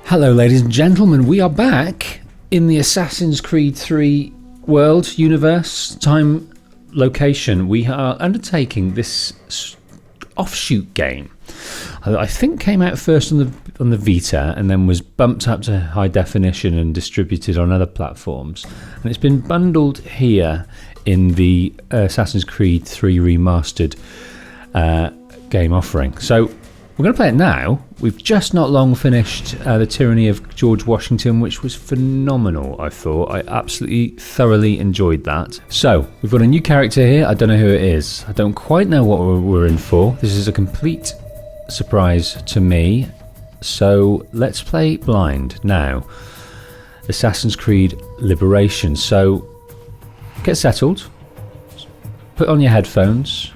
Hello ladies and gentlemen, we are back in the Assassin's Creed 3 world, universe, time, location. We are undertaking this offshoot game. I think came out first on the Vita and then was bumped up to high definition and distributed on other platforms. And it's been bundled here in the Assassin's Creed 3 remastered game offering. So we're going to play it now. We've just not long finished The Tyranny of George Washington, which was phenomenal, I thought. I absolutely thoroughly enjoyed that. So, we've got a new character here. I don't know who it is. I don't quite know what we're in for. This is a complete surprise to me. So, let's play blind now. Assassin's Creed Liberation. So, get settled. Put on your headphones.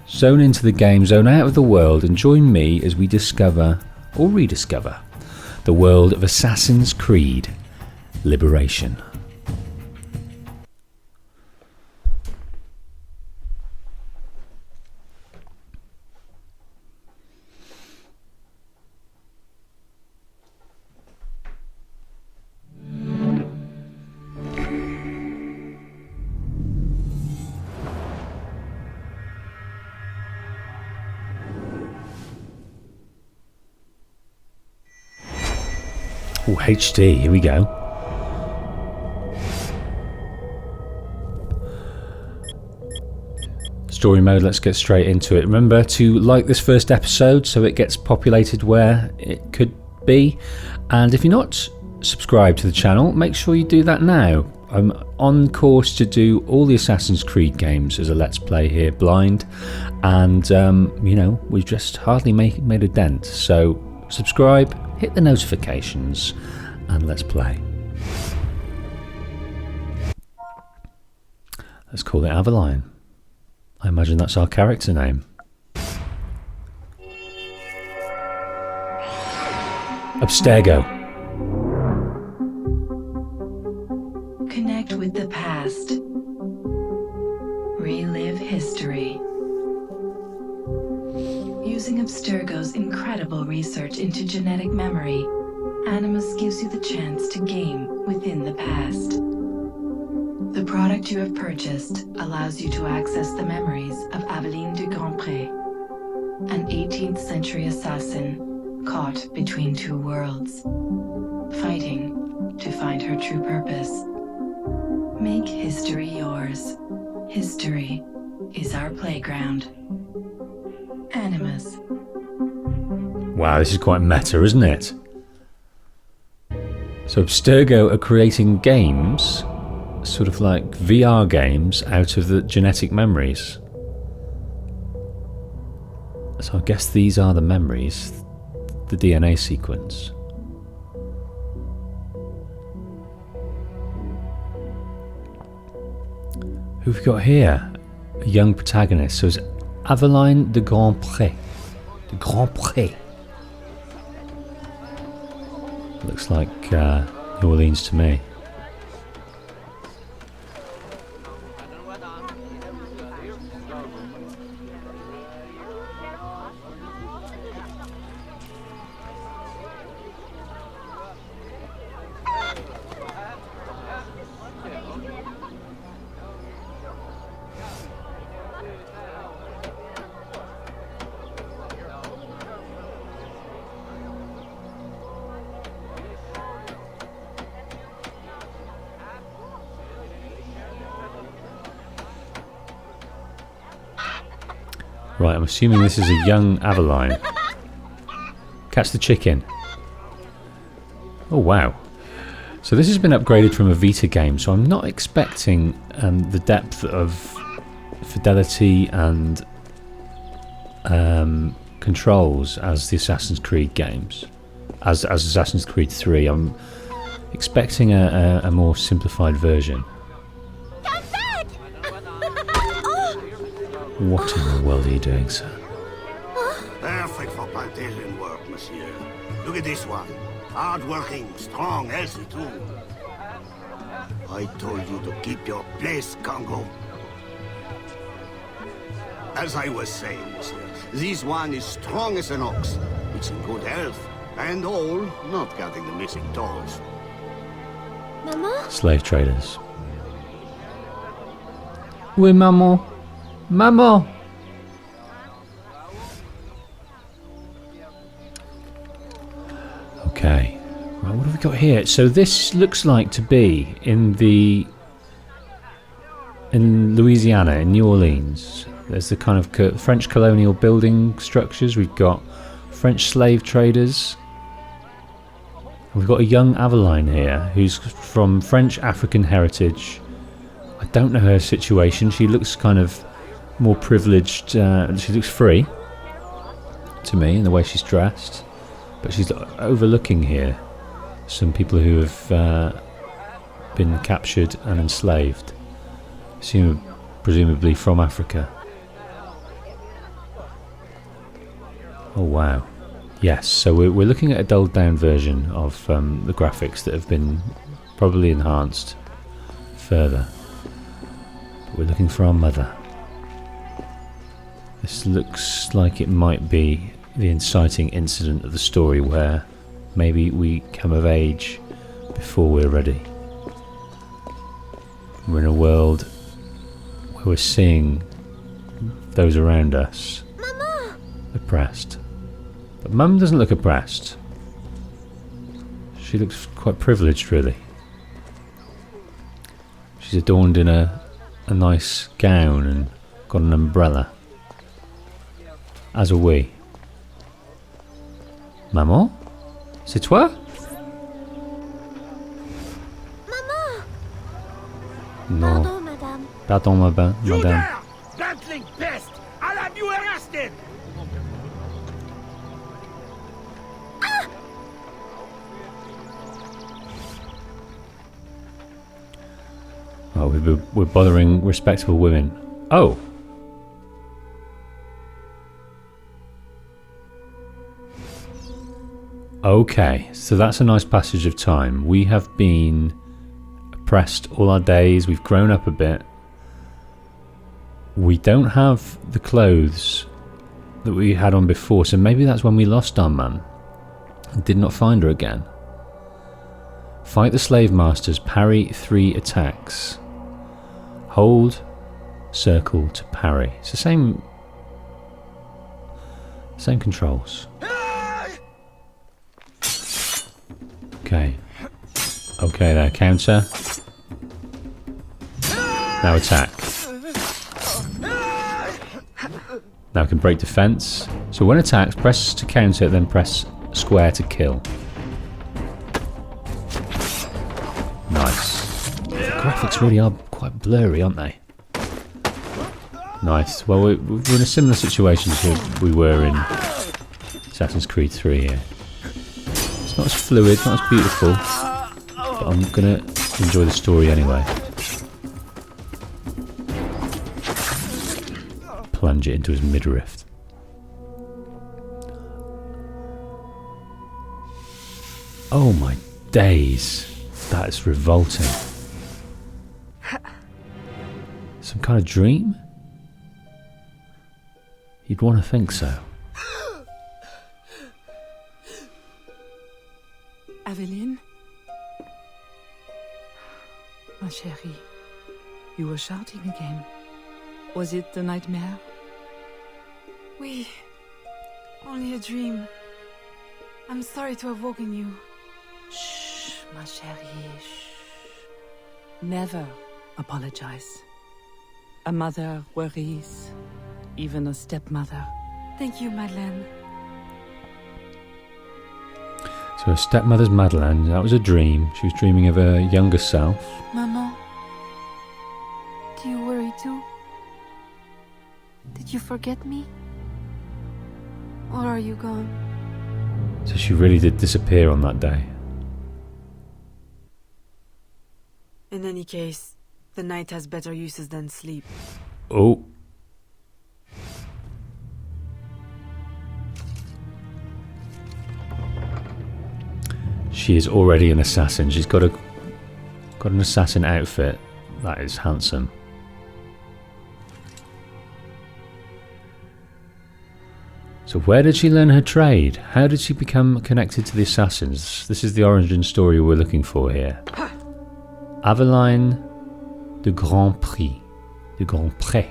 Zone into the game, zone out of the world, and join me as we discover, or rediscover, the world of Assassin's Creed Liberation. Oh, HD, here we go. Story mode, let's get straight into it. Remember to like this first episode so it gets populated where it could be. And if you're not subscribed to the channel, make sure you do that now. I'm on course to do all the Assassin's Creed games as a Let's Play here, blind. And, you know, we've just hardly made a dent. So subscribe, hit the notifications, and let's play. Let's call it Aveline. I imagine that's our character name. Abstergo. Connect with the past. Relive history. Using Abstergo's incredible research into genetic memory, Animus gives you the chance to game within the past. The product you have purchased allows you to access the memories of Aveline de Grandpré, an 18th century assassin caught between two worlds, fighting to find her true purpose. Make history yours. History is our playground. Animus. Wow, this is quite meta, isn't it? So Abstergo are creating games, sort of like VR games, out of the genetic memories. So I guess these are the memories, the DNA sequence. Who've we got here? A young protagonist. So it's Aveline de Grandpré. De Grandpré. Looks like New Orleans to me. Right, I'm assuming this is a young Aveline. Catch the chicken. Oh wow. So this has been upgraded from a Vita game, so I'm not expecting the depth of fidelity and controls as the Assassin's Creed games. As Assassin's Creed 3, I'm expecting a more simplified version. What in the world are you doing, sir? Perfect for plantation work, monsieur. Look at this one. Hard-working, strong, healthy too. I told you to keep your place, Congo. As I was saying, monsieur, this one is strong as an ox. It's in good health. And all not counting the missing toes. Maman? Slave traders. Oui, maman. Maman! Okay. Right, what have we got here? So this looks like to be in Louisiana, in New Orleans. There's the kind of French colonial building structures. We've got French slave traders. We've got a young Aveline here who's from French African heritage. I don't know her situation. She looks kind of more privileged. She looks free to me in the way she's dressed. But she's overlooking here some people who have been captured and enslaved. Presumably from Africa. Oh wow. Yes, so we're looking at a dulled down version of the graphics that have been probably enhanced further. But we're looking for our mother. This looks like it might be the inciting incident of the story where maybe we come of age before we're ready. We're in a world where we're seeing those around us Mama! oppressed. But Mum doesn't look oppressed. She looks quite privileged, really. She's adorned in a nice gown and got an umbrella. As are we. Maman? C'est toi? Maman! Non. Pardon, madame. Pardon, madame. You there! Bantling pest! I'll have you arrested! Oh, we're bothering respectable women. Oh! Okay, so that's a nice passage of time. We have been oppressed all our days. We've grown up a bit. We don't have the clothes that we had on before, so maybe that's when we lost our mum and did not find her again. Fight the slave masters, parry 3 attacks. Hold circle to parry. It's the same controls. Okay. Okay there, counter. Now attack. Now we can break defense. So when attacked, press to counter, then press square to kill. Nice. The graphics really are quite blurry, aren't they? Nice. Well, we're in a similar situation to we were in Assassin's Creed 3 here. It's not as fluid, not as beautiful, but I'm gonna enjoy the story anyway. Plunge it into his midriff. Oh my days, that is revolting. Some kind of dream? You'd want to think so. Aveline? Ma chérie, you were shouting again. Was it the nightmare? Oui, only a dream. I'm sorry to have woken you. Shh, ma chérie, shh. Never apologize. A mother worries, even a stepmother. Thank you, Madeleine. So her stepmother's Madeleine, that was a dream. She was dreaming of her younger self. Maman, do you worry too? Did you forget me? Or are you gone? So she really did disappear on that day. In any case, the night has better uses than sleep. Oh. She is already an assassin. She's got an assassin outfit. That is handsome. So where did she learn her trade? How did she become connected to the assassins? This is the origin story we're looking for here. Aveline de Grand Prix. De Grand Pré.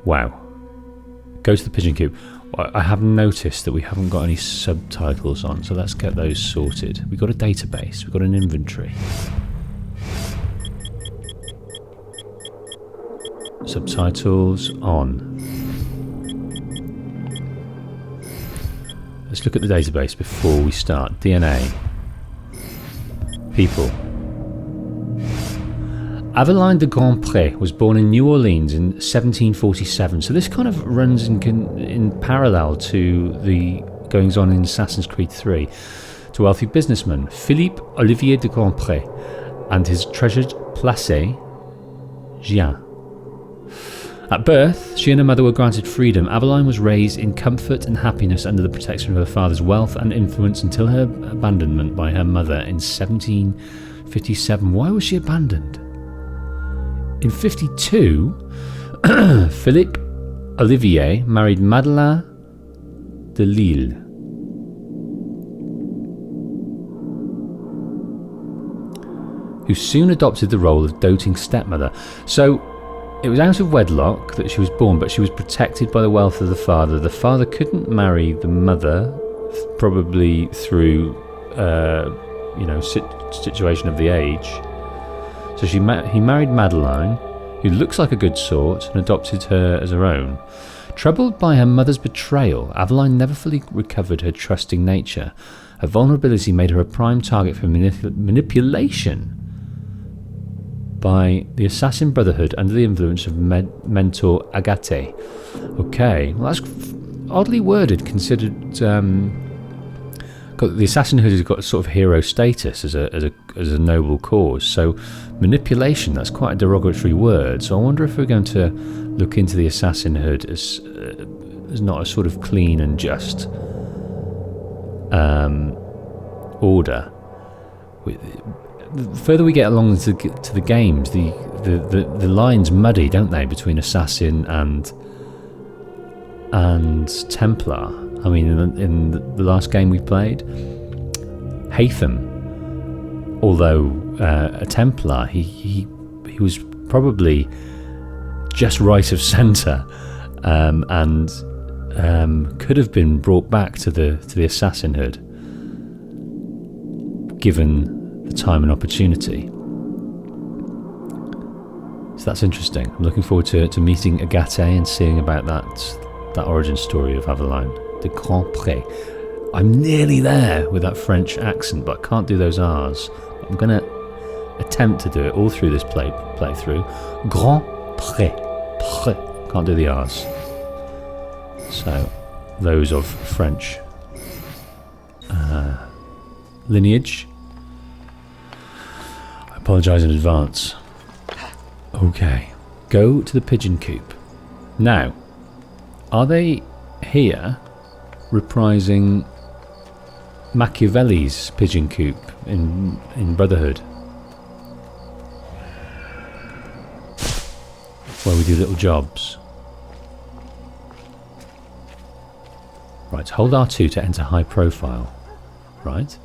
Wow. Go to the pigeon coop. I have noticed that we haven't got any subtitles on, so let's get those sorted. We've got a database, we've got an inventory. Subtitles on. Let's look at the database before we start. DNA. People. Aveline de Grand Pré was born in New Orleans in 1747, so this kind of runs in parallel to the goings on in Assassin's Creed 3. To wealthy businessman Philippe Olivier de Grand Pré and his treasured placé, Jean. At birth, she and her mother were granted freedom. Aveline was raised in comfort and happiness under the protection of her father's wealth and influence until her abandonment by her mother in 1757. Why was she abandoned? In 52, Philippe Olivier married Madeleine de Lille. Who soon adopted the role of doting stepmother. So, it was out of wedlock that she was born, but she was protected by the wealth of the father. The father couldn't marry the mother, probably through, situation of the age. So he married Madeleine, who looks like a good sort, and adopted her as her own. Troubled by her mother's betrayal, Aveline never fully recovered her trusting nature. Her vulnerability made her a prime target for manipulation by the Assassin Brotherhood under the influence of mentor Agathe. Okay, well that's oddly worded, considered the Assassinhood has got sort of hero status as a noble cause. So manipulation, that's quite a derogatory word. So I wonder if we're going to look into the Assassinhood as not a sort of clean and just order. The further we get along to the games, the lines muddy, don't they, between assassin and Templar. I mean, in the last game we played, Haytham, although a Templar, he was probably just right of centre, and could have been brought back to the Assassinhood, given the time and opportunity. So that's interesting. I'm looking forward to meeting Agathe and seeing about that origin story of Aveline de Grand Pré. I'm nearly there with that French accent, but I can't do those R's. I'm going to attempt to do it all through this playthrough. Grand Pré. Pré. Can't do the R's. So, those of French lineage. I apologise in advance. Okay. Go to the pigeon coop. Now, are they here reprising Machiavelli's pigeon coop in Brotherhood, where we do little jobs? Right, hold R2 to enter high profile. Right.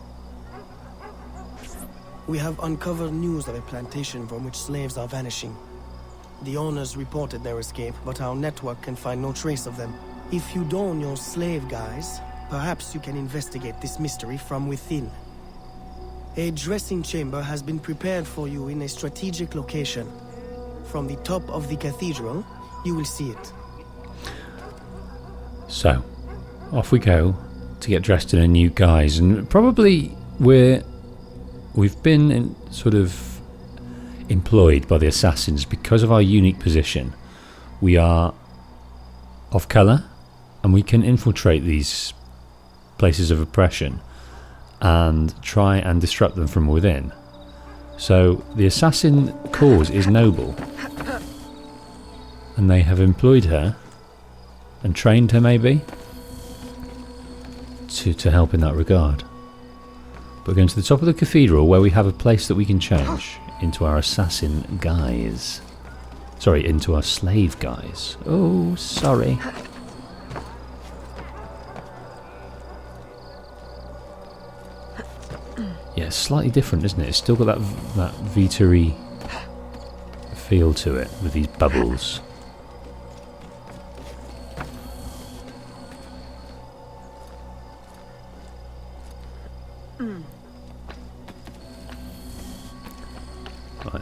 We have uncovered news of a plantation from which slaves are vanishing. The owners reported their escape, but our network can find no trace of them. If you don your slave guise, perhaps you can investigate this mystery from within. A dressing chamber has been prepared for you in a strategic location. From the top of the cathedral, you will see it. So, off we go to get dressed in a new guise, and probably we've been sort of employed by the assassins because of our unique position. We are of colour, and we can infiltrate these places of oppression and try and disrupt them from within. So the assassin cause is noble, and they have employed her and trained her maybe to help in that regard. But we're going to the top of the cathedral, where we have a place that we can change into our assassin guise. Sorry, into our slave guys. Oh, sorry. Yeah, it's slightly different, isn't it? It's still got that Vita-y feel to it with these bubbles. Right,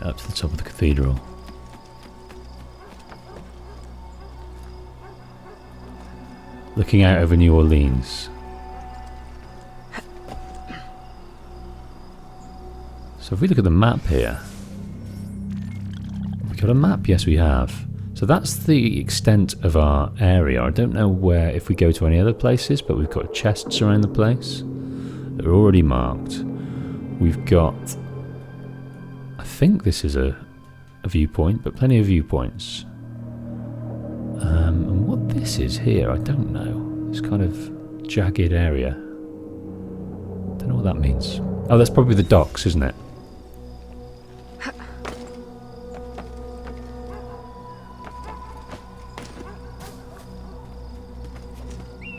up to the top of the cathedral. Looking out over New Orleans. So if we look at the map here, have we got a map? Yes, we have. So that's the extent of our area. I don't know where, if we go to any other places, but we've got chests around the place. They're already marked. We've got, I think this is a viewpoint, but plenty of viewpoints. And what this is here, I don't know. It's kind of jagged area. Don't know what that means. Oh, that's probably the docks, isn't it?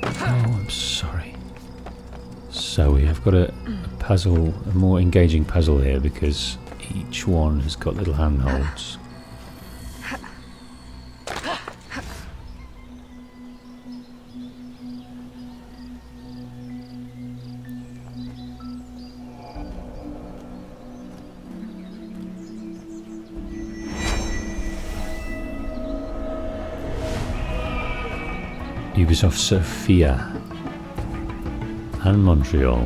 Oh, I'm sorry. So we have got a puzzle, a more engaging puzzle here because each one has got little handholds. Ubisoft Sofia and Montreal.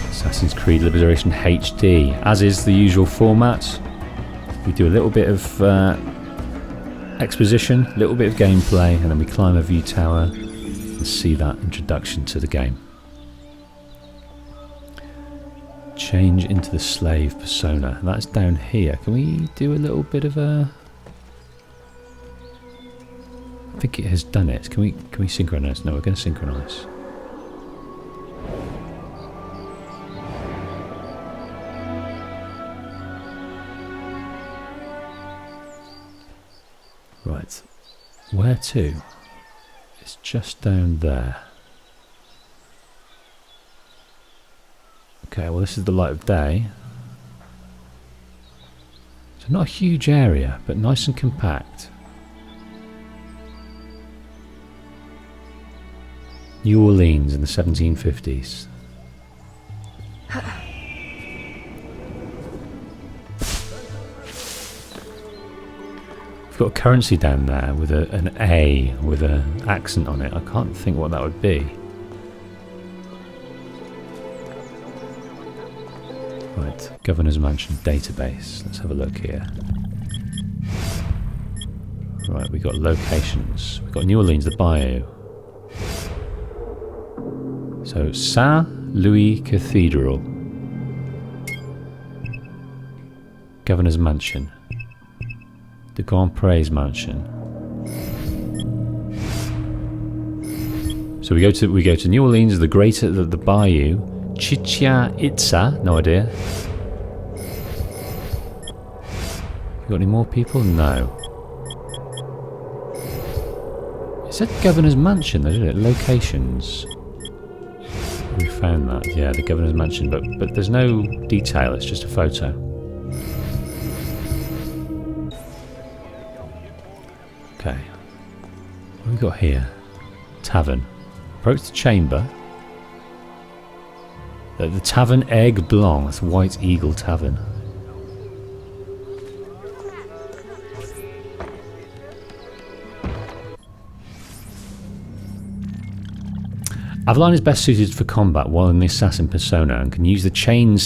Assassin's Creed Liberation HD, as is the usual format. We do a little bit of exposition, a little bit of gameplay, and then we climb a view tower and see that introduction to the game. Change into the slave persona. That's down here. Can we do a little bit of a... I think it has done it. Can we synchronize? No, we're going to synchronize. Right. Where to? It's just down there. Okay, well this is the light of day. So not a huge area, but nice and compact. New Orleans in the 1750s. We've got a currency down there with an A with an accent on it. I can't think what that would be. Right, Governor's Mansion database. Let's have a look here. Right, we've got locations. We've got New Orleans, the Bayou. So, Saint Louis Cathedral, Governor's Mansion, the Grand Prix Mansion. So we go to New Orleans, the Bayou, Chichen Itza. No idea. We got any more people? No. It said Governor's Mansion, though, didn't it? Locations. We found that, yeah, the Governor's Mansion, but there's no detail, it's just a photo. Okay. What have we got here? Tavern. Approach the chamber. The Tavern Aigle Blanc, that's White Eagle Tavern. Aveline is best suited for combat while in the assassin persona and can use the chain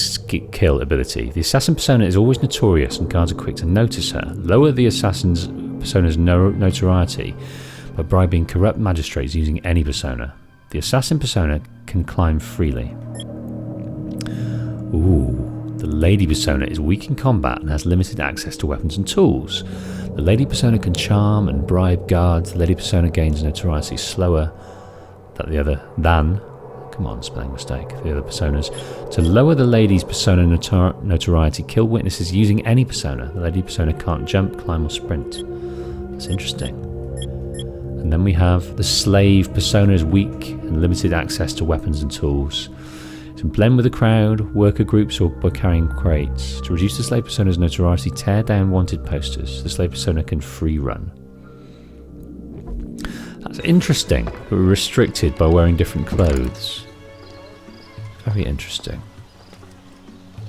kill ability. The assassin persona is always notorious and guards are quick to notice her. Lower the assassin's persona's notoriety by bribing corrupt magistrates using any persona. The assassin persona can climb freely. Ooh, the lady persona is weak in combat and has limited access to weapons and tools. The lady persona can charm and bribe guards. The lady persona gains notoriety slower than the Come on, spelling mistake. The other personas. To lower the lady's persona notoriety, kill witnesses using any persona. The lady persona can't jump, climb, or sprint. That's interesting. And then we have the slave persona is weak and limited access to weapons and tools. To blend with the crowd, worker groups, or by carrying crates. To reduce the slave persona's notoriety, tear down wanted posters. The slave persona can free run. That's interesting, but we're restricted by wearing different clothes. Very interesting.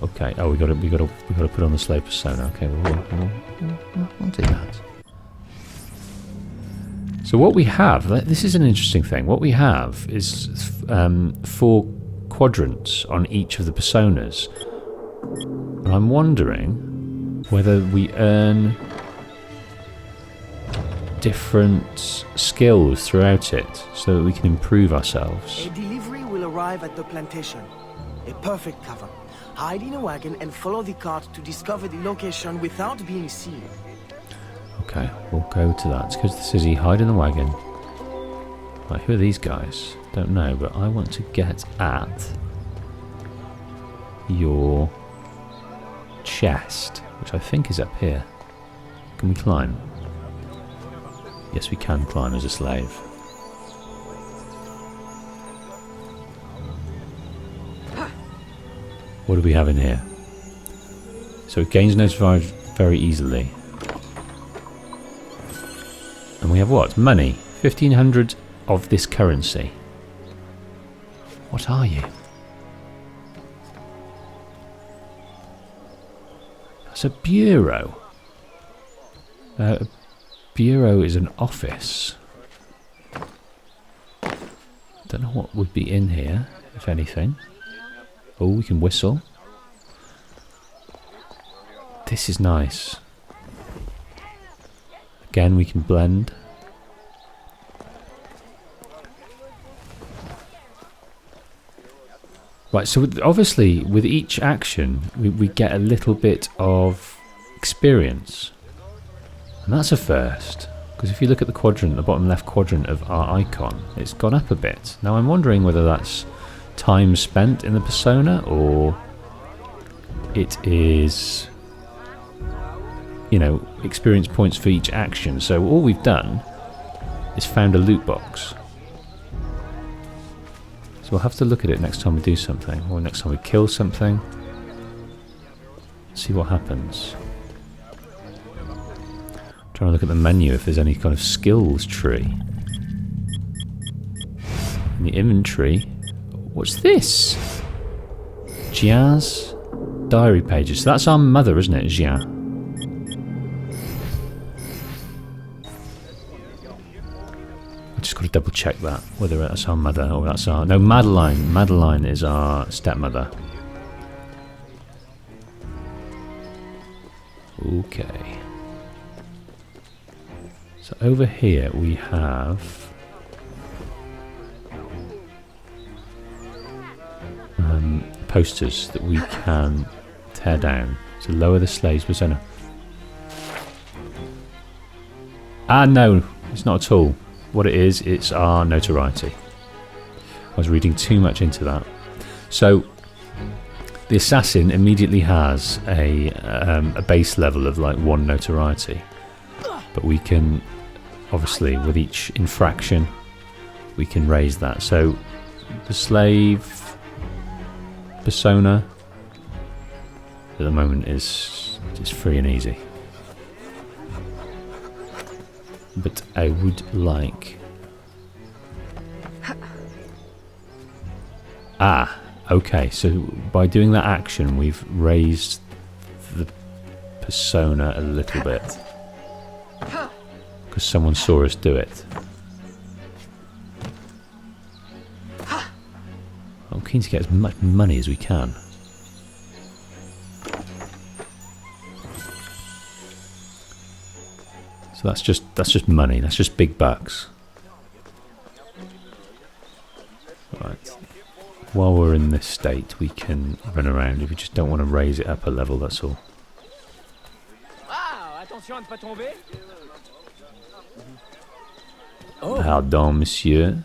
Okay. Oh, we got to put on the slave persona. Okay, we'll do that. So what we have, this is an interesting thing. What we have is 4 quadrants on each of the personas. And I'm wondering whether we earn different skills throughout it so that we can improve ourselves. A delivery will arrive at the plantation. A perfect cover. Hide in a wagon and follow the cart to discover the location without being seen. Okay, we'll go to that. It's because this is hide in the wagon. Right, who are these guys? Don't know, but I want to get at your chest, which I think is up here. Can we climb? Yes, we can climb as a slave. What do we have in here? So it gains notified very easily. And we have what? Money. 1,500 of this currency. What are you? That's a bureau. A bureau is an office. Don't know what would be in here, if anything. Oh, we can whistle. This is nice. Again, we can blend. Right, so obviously with each action we get a little bit of experience. And that's a first. Because if you look at the quadrant, the bottom left quadrant of our icon, it's gone up a bit. Now I'm wondering whether that's time spent in the persona or it is, you know, experience points for each action. So all we've done is found a loot box. So we'll have to look at it next time we do something, or next time we kill something. See what happens. Trying to look at the menu if there's any kind of skills tree. In the inventory, what's this? Jia's diary pages. So that's our mother, isn't it, Jia? Just got to double check that, whether that's our mother or that's our... No, Madeline. Madeline is our stepmother. Okay. So over here we have... posters that we can tear down to lower the slave's persona. Ah, no, it's not at all. What it is, it's our notoriety. I was reading too much into that. So the assassin immediately has a base level of like 1 notoriety, but we can obviously with each infraction we can raise that. So the slave persona at the moment is free and easy. But I would like... Ah, okay, so by doing that action we've raised the persona a little bit. Because someone saw us do it. I'm keen to get as much money as we can. So that's just money. That's just big bucks. Right. While we're in this state, we can run around. If we just don't want to raise it up a level, that's all. Pardon, monsieur.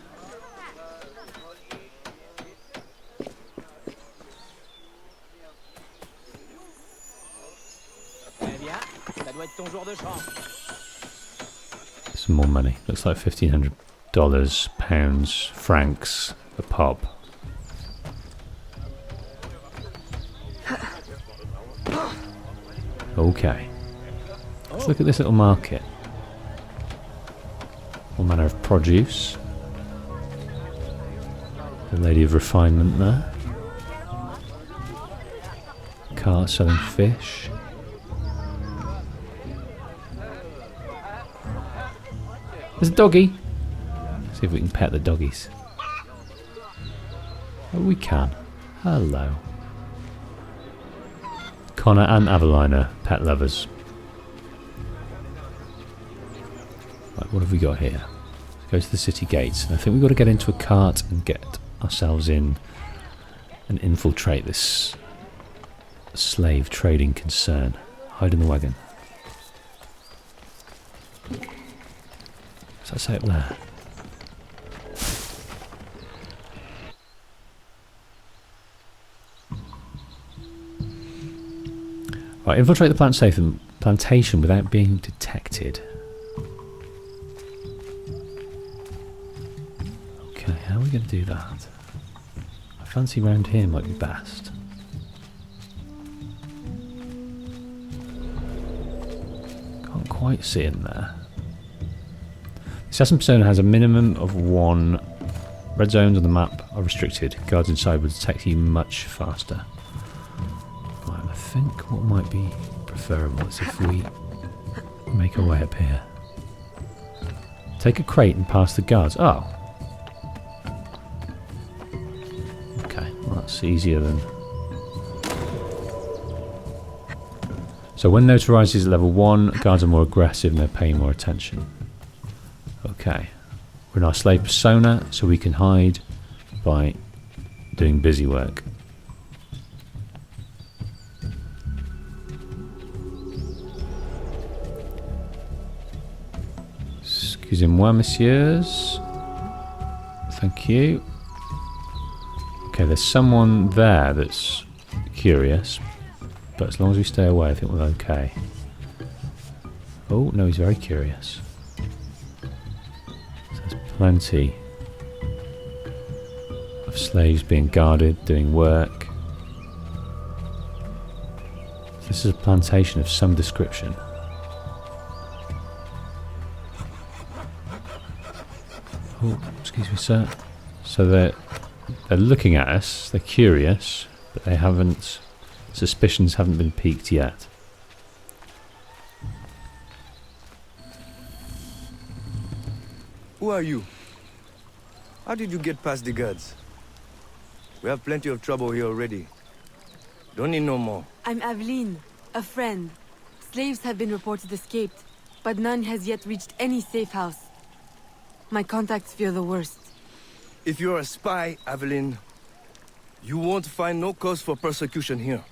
Some more money. Looks like $1,500, pounds, francs a pop. Okay. Let's look at this little market. All manner of produce. The lady of refinement there. Cart selling fish. There's a doggy. See if we can pet the doggies. Oh, we can. Hello. Connor and Aveline are pet lovers. Right, what have we got here? Let's go to the city gates. And I think we've got to get into a cart and get ourselves in and infiltrate this slave trading concern. Hide in the wagon. What's that say up there? Right, infiltrate the plantation without being detected. Okay, how are we going to do that? I fancy round here might be best. Can't quite see in there. The assassin zone has a minimum of 1. Red zones on the map are restricted. Guards inside will detect you much faster. Right, I think what might be preferable is if we make our way up here. Take a crate and pass the guards. Oh. Okay, well that's easier than... So when notarized is level 1, guards are more aggressive and they're paying more attention. Okay. We're in our slave persona, so we can hide by doing busy work. Excusez-moi, messieurs. Thank you. Okay, there's someone there that's curious, but as long as we stay away, I think we're okay. Oh, no, he's very curious. So there's plenty of slaves being guarded, doing work. This is a plantation of some description. Oh, excuse me, sir. So they're looking at us. They're curious, but they haven't. Suspicions haven't been piqued yet. Who are you? How did you get past the guards? We have plenty of trouble here already. Don't need no more. I'm Aveline, a friend. Slaves have been reported escaped, but none has yet reached any safe house. My contacts fear the worst. If you're a spy, Aveline, you won't find no cause for persecution here.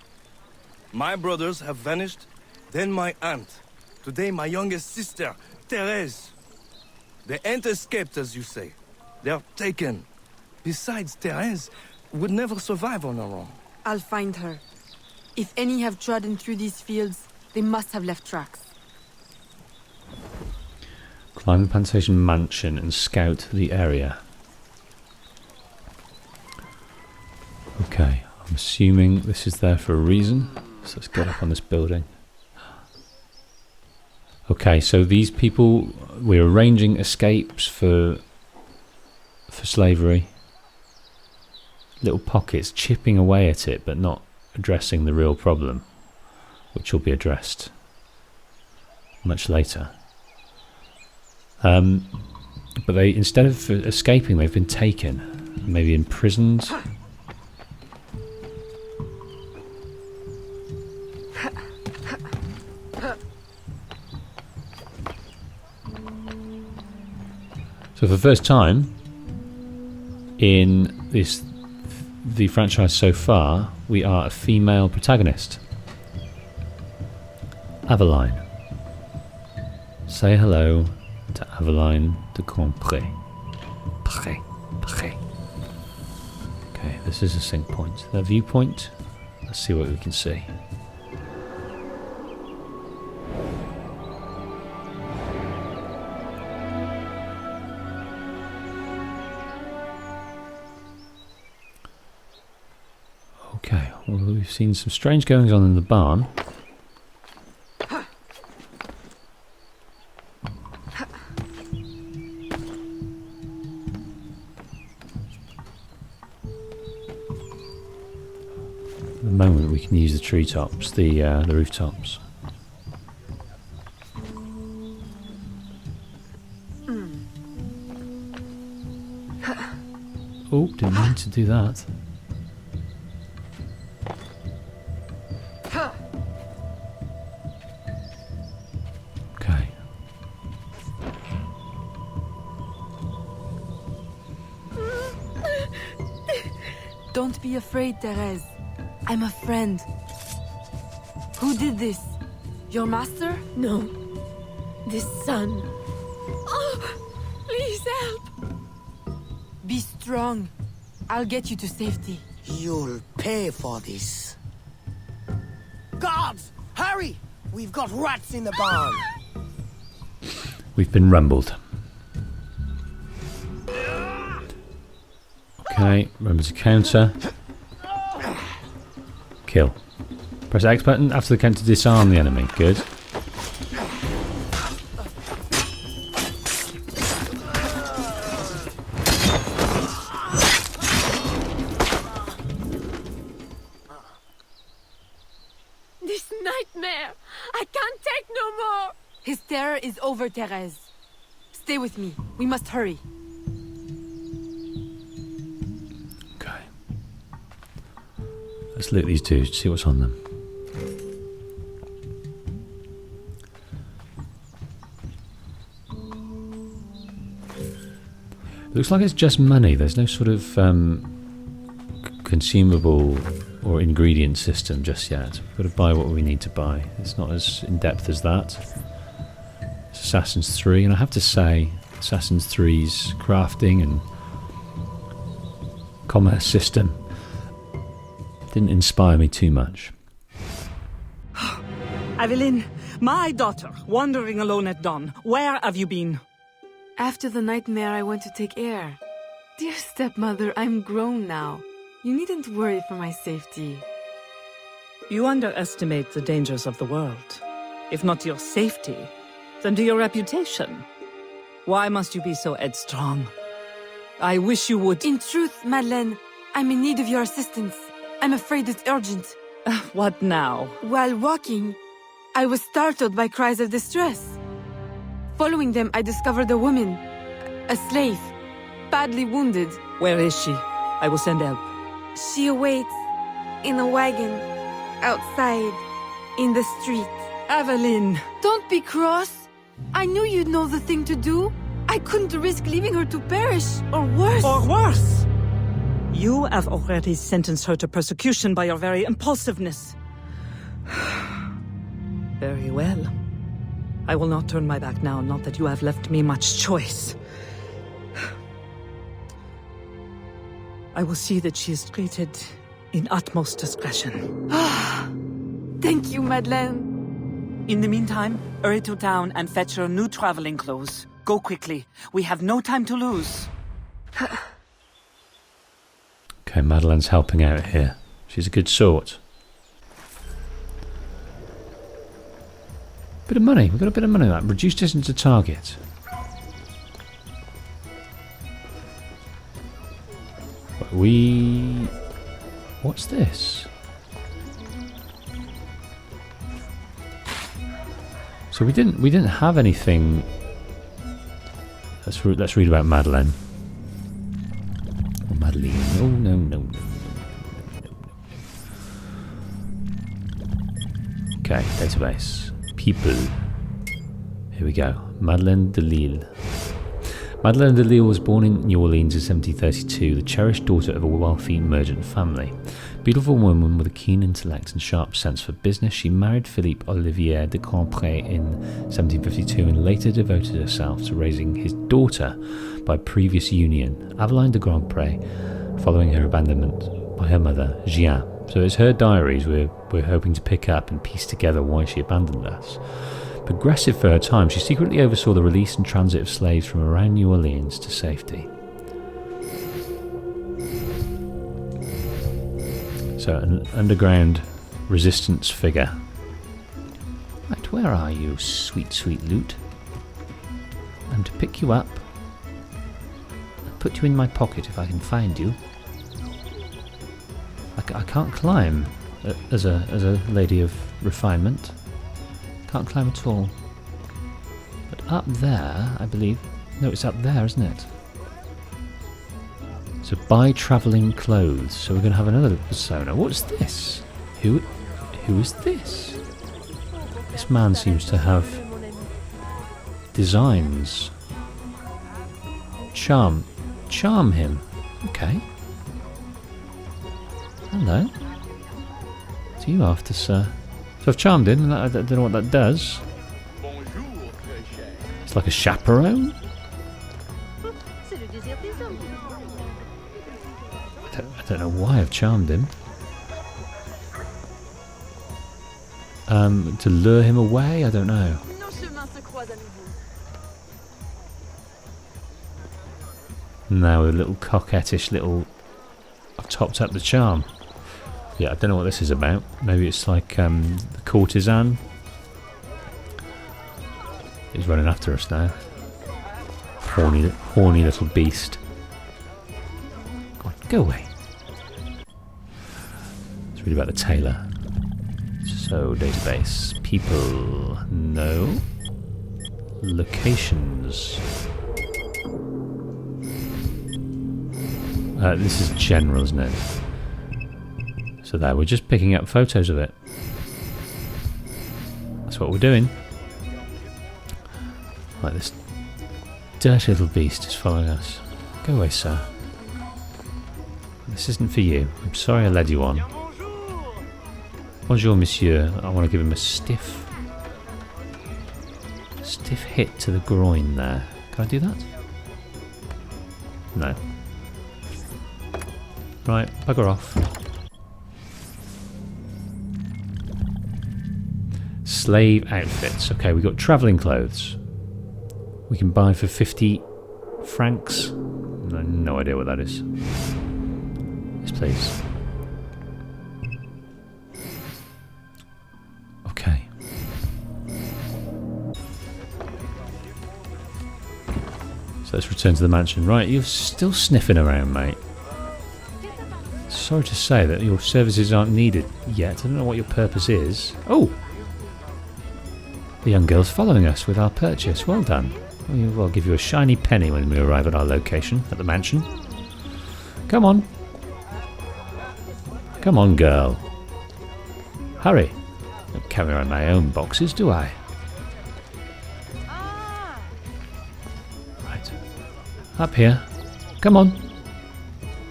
My brothers have vanished, then my aunt. Today my youngest sister, Therese. They ain't escaped, as you say. They're taken. Besides, Therese would never survive on her own. I'll find her. If any have trodden through these fields, they must have left tracks. Climb the plantation mansion and scout the area. Okay, I'm assuming this is there for a reason. So let's get up on this building. Okay, so these people, we're arranging escapes for slavery. Little pockets, chipping away at it, but not addressing the real problem, which will be addressed much later. But they, instead of escaping, they've been taken, maybe imprisoned. So for the first time in the franchise so far, we are a female protagonist. Aveline. Say hello to Aveline de Compré. Okay, this is a sync point. The viewpoint. Let's see what we can see. Okay, well, we've seen some strange goings on in the barn. At the moment we can use the treetops, the rooftops. Oh, didn't mean to do that. Okay. Don't be afraid, Therese. I'm a friend. Who did this? Your master? No. This son. Oh, please help. Be strong. I'll get you to safety. You'll pay for this. Guards! Hurry! We've got rats in the barn. We've been rumbled. Okay, remember to counter. Kill. Press X button after the count to disarm the enemy. Good. This nightmare. I can't take no more. His terror is over, Therese. Stay with me. We must hurry. Okay. Let's loot these two, see what's on them. It looks like it's just money. There's no sort of consumable or ingredient system just yet. We've got to buy what we need to buy. It's not as in-depth as that. It's Assassin's 3, and I have to say, Assassin's 3's crafting and commerce system didn't inspire me too much. Evelyn, my daughter, wandering alone at dawn. Where have you been? After the nightmare, I went to take air. Dear stepmother, I'm grown now. You needn't worry for my safety. You underestimate the dangers of the world. If not to your safety, then to your reputation. Why must you be so headstrong? I wish you would... In truth, Madeleine, I'm in need of your assistance. I'm afraid it's urgent. What now? While walking, I was startled by cries of distress. Following them, I discovered a woman, a slave, badly wounded. Where is she? I will send help. She awaits in a wagon, outside, in the street. Evelyn! Don't be cross. I knew you'd know the thing to do. I couldn't risk leaving her to perish, or worse. Or worse! You have already sentenced her to persecution by your very impulsiveness. Very well. I will not turn my back now, not that you have left me much choice. I will see that she is treated in utmost discretion. Thank you, Madeleine. In the meantime, hurry to town and fetch her new traveling clothes. Go quickly. We have no time to lose. Okay, Madeleine's helping out here. She's a good sort. Bit of money. We've got a bit of money on that. Reduce distance to target. What's this? So we didn't have anything. Let's read about Madeleine. Oh, Madeleine. No. Okay, database. People. Here we go. Madeleine de Lille. Madeleine de Lille was born in New Orleans in 1732, the cherished daughter of a wealthy merchant family. Beautiful woman with a keen intellect and sharp sense for business, she married Philippe Olivier de Campré in 1752 and later devoted herself to raising his daughter by previous union, Aveline de Grandpré, following her abandonment by her mother, Jeanne. So it's her diaries we're hoping to pick up and piece together why she abandoned us. Progressive for her time, she secretly oversaw the release and transit of slaves from around New Orleans to safety. So So an underground resistance figure. Right, where are you, sweet, sweet loot? I'm to pick you up and put you in my pocket if I can find you. I can't climb as a lady of refinement. Can't climb at all. But up there, I believe. No, it's up there, isn't it? So buy travelling clothes. So we're going to have another persona. What's this? Who is this? This man seems to have designs. Charm him. Okay. Hello. What are you after, sir? So I've charmed him, and I don't know what that does. It's like a chaperone? I don't know why I've charmed him. To lure him away? I don't know. Now a little coquettish little... I've topped up the charm. Yeah, I don't know what this is about. Maybe it's like the courtesan. He's running after us now. Horny little beast. God, go away. It's really about the tailor. So, database. People. No. Locations. This is general, isn't it? So there, we're just picking up photos of it. That's what we're doing. Like this dirty little beast is following us. Go away, sir. This isn't for you. I'm sorry I led you on. Bonjour, monsieur. I want to give him a stiff hit to the groin there. Can I do that? No. Right, bugger off. Slave outfits. Okay, we've got travelling clothes. We can buy for 50 francs. No idea what that is. Yes, please. Okay. So let's return to the mansion. Right, you're still sniffing around, mate. Sorry to say that your services aren't needed yet. I don't know what your purpose is. Oh! The young girl's following us with our purchase. Well done. We'll give you a shiny penny when we arrive at our location, at the mansion. Come on. Come on, girl. Hurry. I don't carry around my own boxes, do I? Right. Up here. Come on.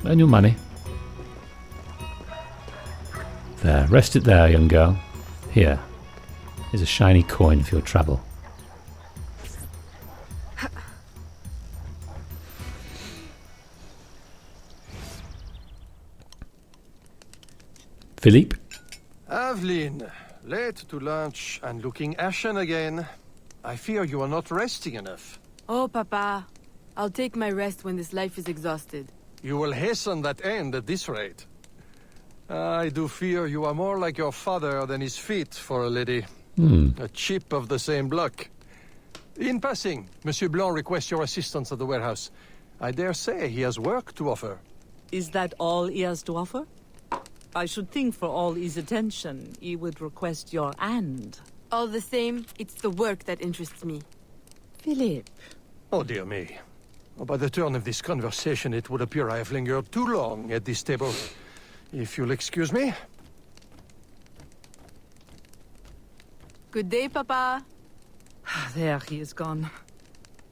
Earn your money. There. Rest it there, young girl. Here. Here's a shiny coin for your trouble. Philippe? Aveline, late to lunch and looking ashen again. I fear you are not resting enough. Oh, Papa. I'll take my rest when this life is exhausted. You will hasten that end at this rate. I do fear you are more like your father than is fit for a lady. A chip of the same block. In passing, Monsieur Blanc requests your assistance at the warehouse. I dare say he has work to offer. Is that all he has to offer? I should think for all his attention, he would request your hand. All the same, it's the work that interests me. Philippe. Oh, dear me. By the turn of this conversation, it would appear I have lingered too long at this table. If you'll excuse me. Good day, Papa. There, he is gone.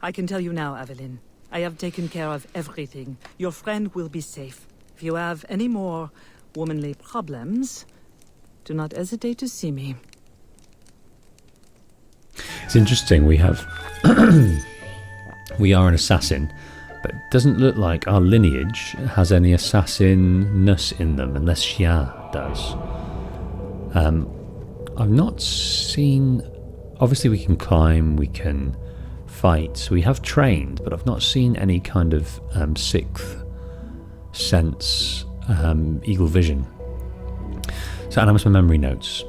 I can tell you now, Aveline. I have taken care of everything. Your friend will be safe. If you have any more womanly problems, do not hesitate to see me. It's interesting, we have... we are an assassin, but it doesn't look like our lineage has any assassin-ness in them, unless Xia does. I've not seen... Obviously we can climb, we can fight, so we have trained, but I've not seen any kind of sixth sense, eagle vision So Animus memory notes.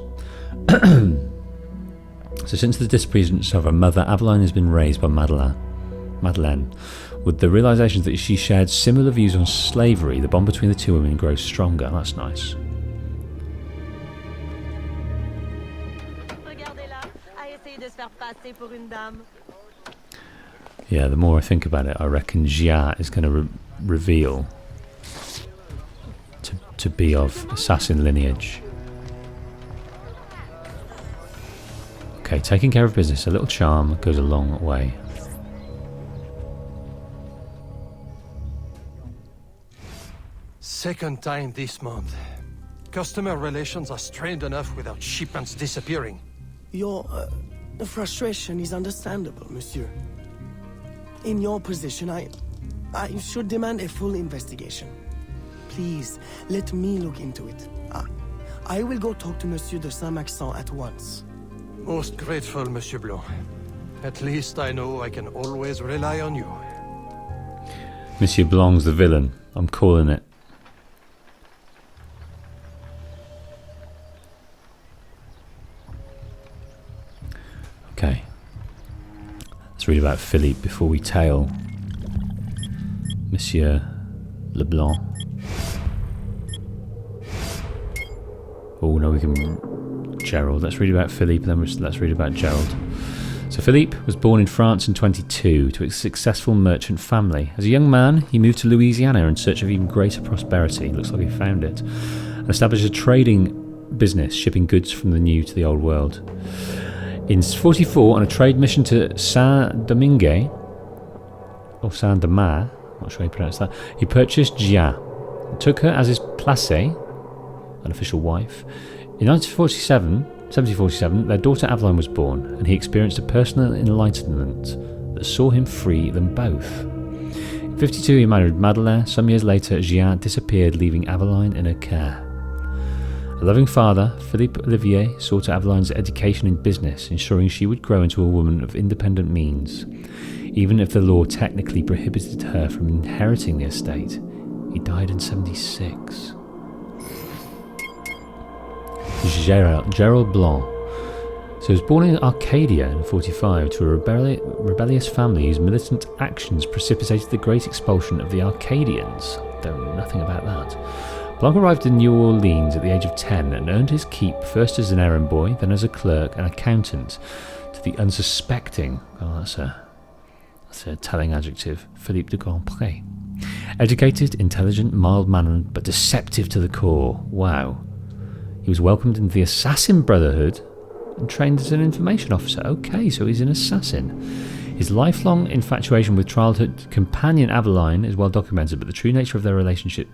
So since the disappearance of her mother, Aveline has been raised by Madeleine. With the realisation that she shared similar views on slavery, the bond between the two women grows stronger. That's nice. Yeah, the more I think about it, I reckon Jia is going to reveal to be of assassin lineage. Okay, taking care of business. A little charm goes a long way. Second time this month. Customer relations are strained enough without shipments disappearing. Your frustration is understandable, monsieur. In your position, I should demand a full investigation. Please, let me look into it. I will go talk to Monsieur de Saint-Maxent at once. Most grateful, Monsieur Blanc. At least I know I can always rely on you. Monsieur Blanc's the villain. I'm calling it. Okay. Let's read about Philippe before we tail Monsieur Leblanc. Oh no, we can... Gerald. Let's read about Philippe, then let's read about Gerald. So Philippe was born in France in 22 to a successful merchant family. As a young man, he moved to Louisiana in search of even greater prosperity. Looks like he found it. And established a trading business, shipping goods from the new to the old world. In 44, on a trade mission to Saint-Domingue, or Saint-Domingue, I'm not sure how you pronounce that, he purchased Jia, took her as his placée, an official wife. In 1747, their daughter Aveline was born, and he experienced a personal enlightenment that saw him free them both. In 52, he married Madeleine. Some years later, Jeanne disappeared, leaving Aveline in her care. A loving father, Philippe Olivier, saw to Aveline's education in business, ensuring she would grow into a woman of independent means. Even if the law technically prohibited her from inheriting the estate, he died in 76. Gerald Blanc. So he was born in Arcadia in 45 to a rebellious family whose militant actions precipitated the great expulsion of the Arcadians. Don't know nothing about that. Blanc arrived in New Orleans at the age of 10 and earned his keep first as an errand boy, then as a clerk and accountant to the unsuspecting, that's a telling adjective, Philippe de Grandpré. Educated, intelligent, mild-mannered, but deceptive to the core. Wow. He was welcomed into the Assassin Brotherhood and trained as an information officer. Okay, so he's an assassin. His lifelong infatuation with childhood companion Aveline is well documented, but the true nature of their relationship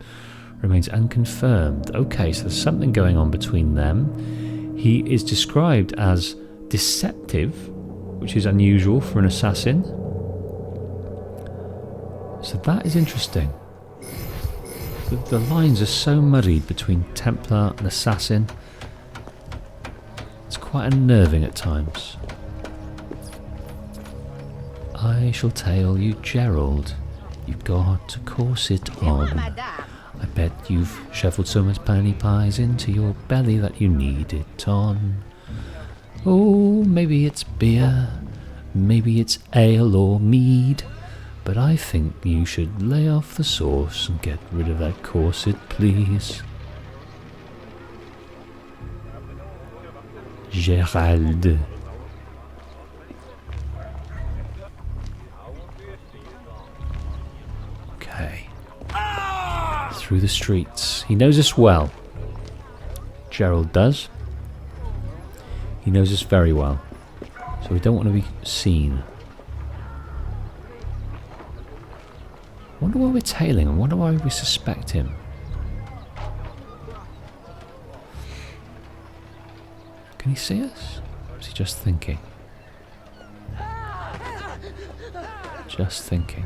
remains unconfirmed. Okay, so there's something going on between them. He is described as deceptive, which is unusual for an assassin. So that is interesting. The lines are so muddied between Templar and Assassin. It's quite unnerving at times. I shall tell you, Gerald. You've got to course it on. I bet you've shoveled so much penny pies into your belly that you need it on. Oh, maybe it's beer, maybe it's ale or mead. But I think you should lay off the sauce and get rid of that corset, please. Gerald. Okay. Through the streets. He knows us well. Gerald does. He knows us very well. So we don't want to be seen. I wonder why we're tailing him. I wonder why we suspect him. Can he see us? Or is he just thinking? Just thinking.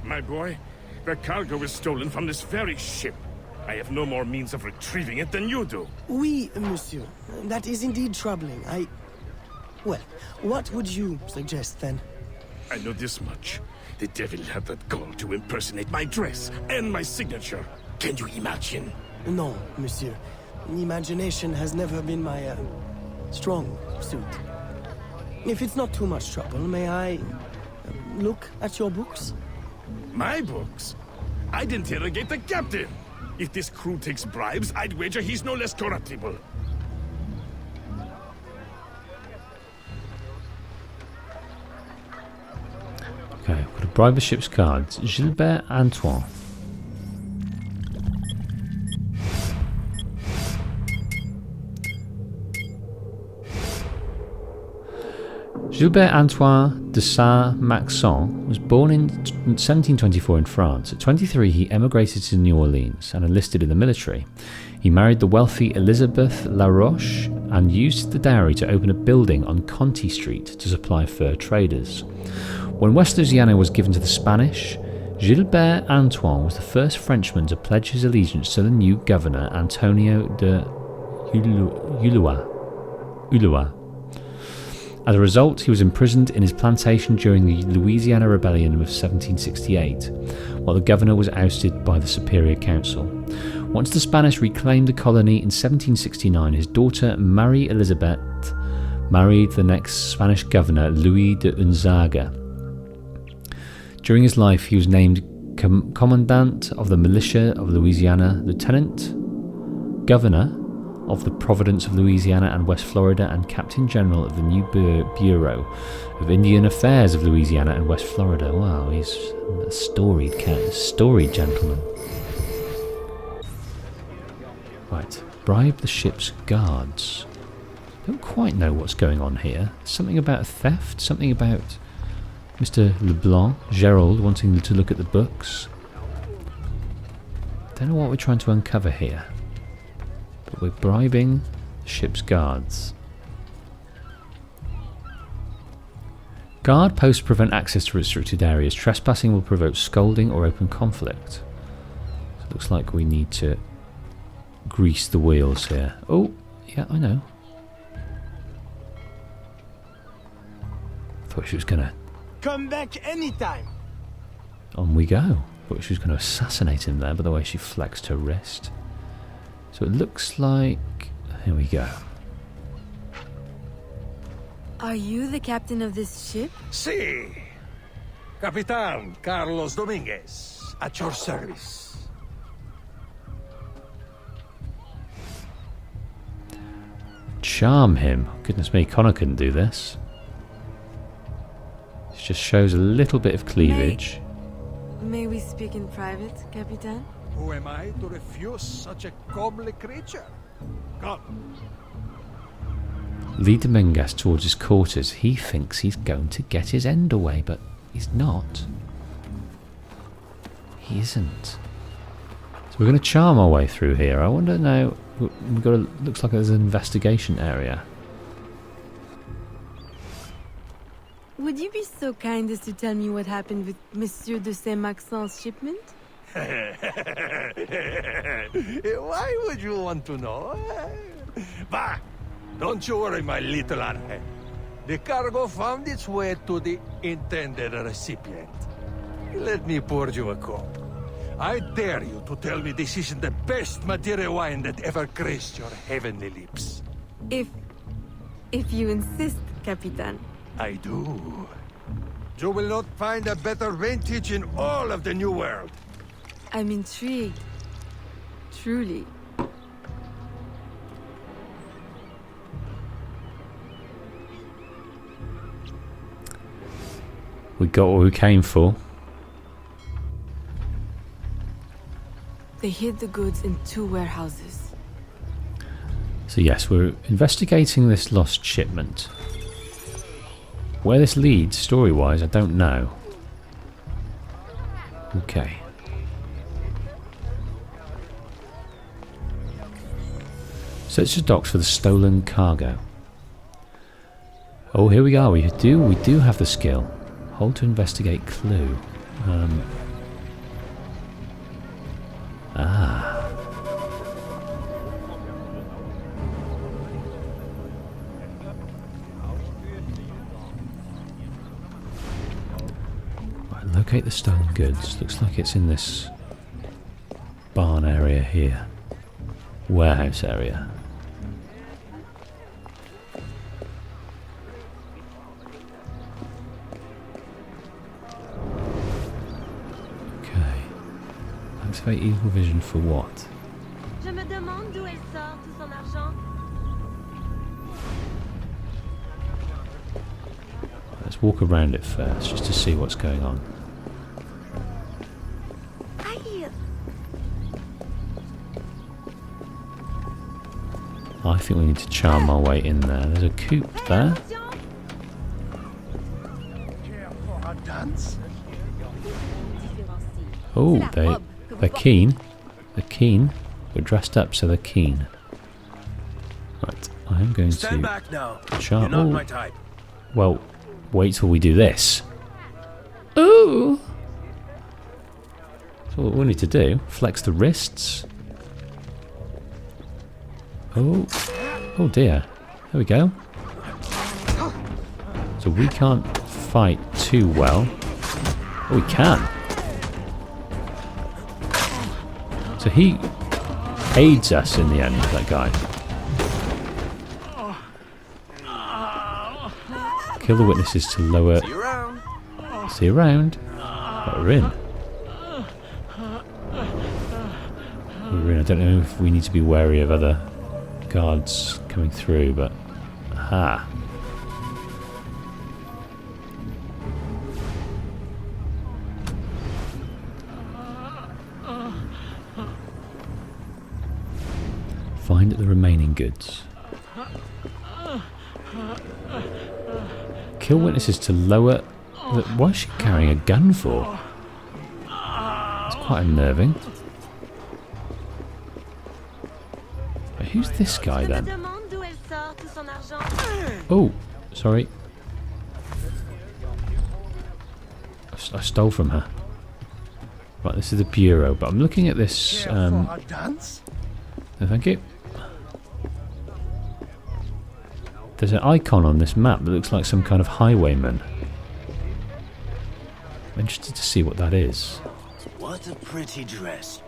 My boy, the cargo was stolen from this very ship. I have no more means of retrieving it than you do. Oui, monsieur. That is indeed troubling. Well, what would you suggest then? I know this much. The devil had that gall to impersonate my dress and my signature. Can you imagine? No, monsieur. Imagination has never been my, strong suit. If it's not too much trouble, may I look at your books? My books? I'd interrogate the captain. If this crew takes bribes, I'd wager he's no less corruptible. Okay, we've got to bribe the ship's guards. Gilbert Antoine. Gilbert Antoine de Saint-Maxent was born in 1724 in France. At 23, he emigrated to New Orleans and enlisted in the military. He married the wealthy Elizabeth Laroche and used the dowry to open a building on Conti Street to supply fur traders. When West Louisiana was given to the Spanish, Gilbert Antoine was the first Frenchman to pledge his allegiance to the new governor, Antonio de Ulloa. As a result, he was imprisoned in his plantation during the Louisiana Rebellion of 1768, while the governor was ousted by the Superior Council. Once the Spanish reclaimed the colony in 1769, his daughter Marie Elizabeth married the next Spanish governor, Louis de Gonzaga. During his life, he was named Commandant of the Militia of Louisiana, Lieutenant Governor of the Providence of Louisiana and West Florida, and Captain General of the new Bureau of Indian Affairs of Louisiana and West Florida. Wow, he's a storied gentleman. Right, bribe the ship's guards. Don't quite know what's going on here. Something about theft, something about Mr. Leblanc, Gerald, wanting to look at the books. Don't know what we're trying to uncover here. But we're bribing the ship's guards. Guard posts prevent access to restricted areas. Trespassing will provoke scolding or open conflict. So it looks like we need to grease the wheels here. Oh, yeah, I know. Thought she was gonna... Come back anytime! On we go. Thought she was going to assassinate him there by the way she flexed her wrist. So it looks like... Here we go. Are you the captain of this ship? Si. Capitan Carlos Dominguez, at your service. Charm him. Goodness me, Connor couldn't do this. It just shows a little bit of cleavage. May we speak in private, Capitan? Who am I to refuse such a comely creature? Come. Lead Dominguez towards his quarters. He thinks he's going to get his end away, but he's not. He isn't. So we're going to charm our way through here. I wonder now. We've got a, looks like there's an investigation area. Would you be so kind as to tell me what happened with Monsieur de Saint-Maxent's shipment? Why would you want to know? Bah! Don't you worry, my little Angel. The cargo found its way to the intended recipient. Let me pour you a cup. I dare you to tell me this isn't the best Madeira wine that ever graced your heavenly lips. If you insist, Capitan. I do. You will not find a better vintage in all of the New World. I'm intrigued. Truly. We got what we came for. They hid the goods in 2 warehouses. So yes, we're investigating this lost shipment. Where this leads, story-wise, I don't know. Okay. Search the docks for the stolen cargo. Oh, here we are. We do have the skill. Hold to investigate clue. Locate the stolen goods. Looks like it's in this barn area here. Warehouse area. Okay. Activate evil vision for what? Je me demande d'où elle sort tout son argent. Let's walk around it first, just to see what's going on. Aïe! I think we need to charm our way in there. There's a coop there. Oh, they're keen. They're keen. They're dressed up, so they're keen. Right, I am going Stand to back now. charm. You're not my type. Well, wait till we do this. Ooh! So what we need to do, flex the wrists. Oh, oh dear. There we go. So we can't fight too well. Oh, we can. So he aids us in the end, that guy. Kill the witnesses to lower... See you around. See you around. But we're in. We're in. I don't know if we need to be wary of other guards coming through, but... Aha. Find the remaining goods. Kill witnesses to lower... Why is she carrying a gun for? It's quite unnerving. But who's this guy then? Oh, sorry. I stole from her. Right, this is the bureau, but I'm looking at this... No, thank you. There's an icon on this map that looks like some kind of highwayman. I'm interested to see what that is. What a pretty dress.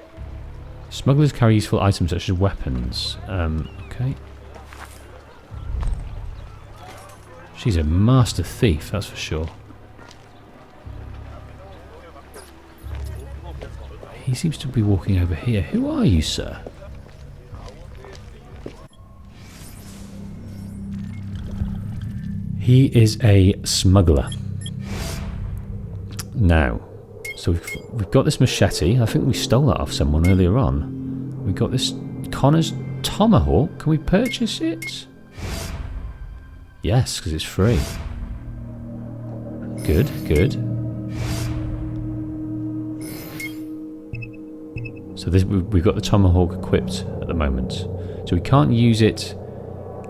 Smugglers carry useful items such as weapons. Okay. She's a master thief, that's for sure. He seems to be walking over here. Who are you, sir? He is a smuggler. Now, so we've got this machete. I think we stole that off someone earlier on. We've got this Connor's tomahawk. Can we purchase it? Yes, because it's free. Good, good. So this, we've got the tomahawk equipped at the moment. So we can't use it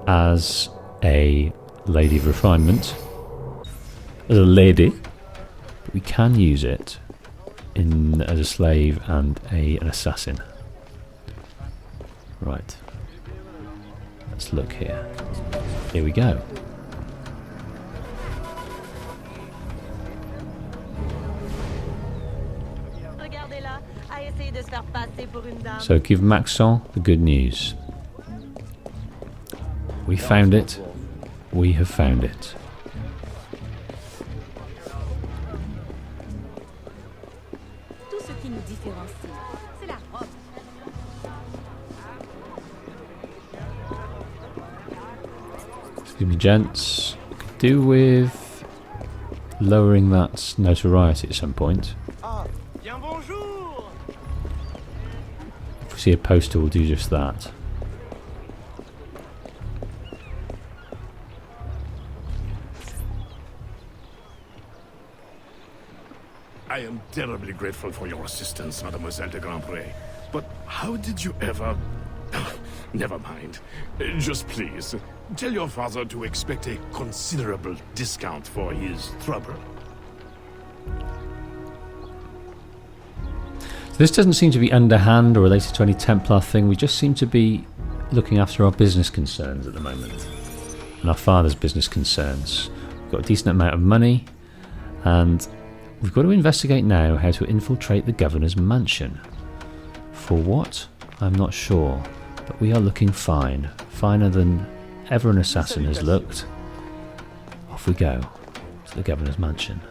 as a lady of refinement, as a lady, but we can use it as a slave and an assassin. Right. Let's look here. Here we go. So give Maxon the good news. We found it. We have found it. Excuse me, gents. Could do with lowering that notoriety at some point. If we see a poster, we'll do just that. I am terribly grateful for your assistance, Mademoiselle de Grandpré. But how did you ever... Never mind. Just please, tell your father to expect a considerable discount for his trouble. This doesn't seem to be underhand or related to any Templar thing. We just seem to be looking after our business concerns at the moment. And our father's business concerns. We've got a decent amount of money. And We've got to investigate now how to infiltrate the governor's mansion. For what? I'm not sure, but we are looking fine. Finer than ever an assassin has looked. Off we go to the governor's mansion.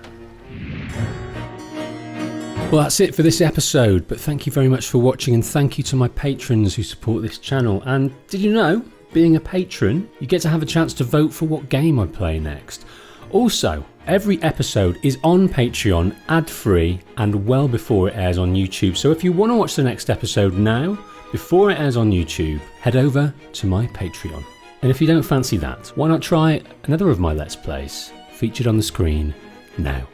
Well, that's it for this episode, but thank you very much for watching, and thank you to my patrons who support this channel. And did you know, being a patron, you get to have a chance to vote for what game I play next. Also, every episode is on Patreon, ad-free, and well before it airs on YouTube. So if you want to watch the next episode now, before it airs on YouTube, head over to my Patreon. And if you don't fancy that, why not try another of my Let's Plays, featured on the screen now.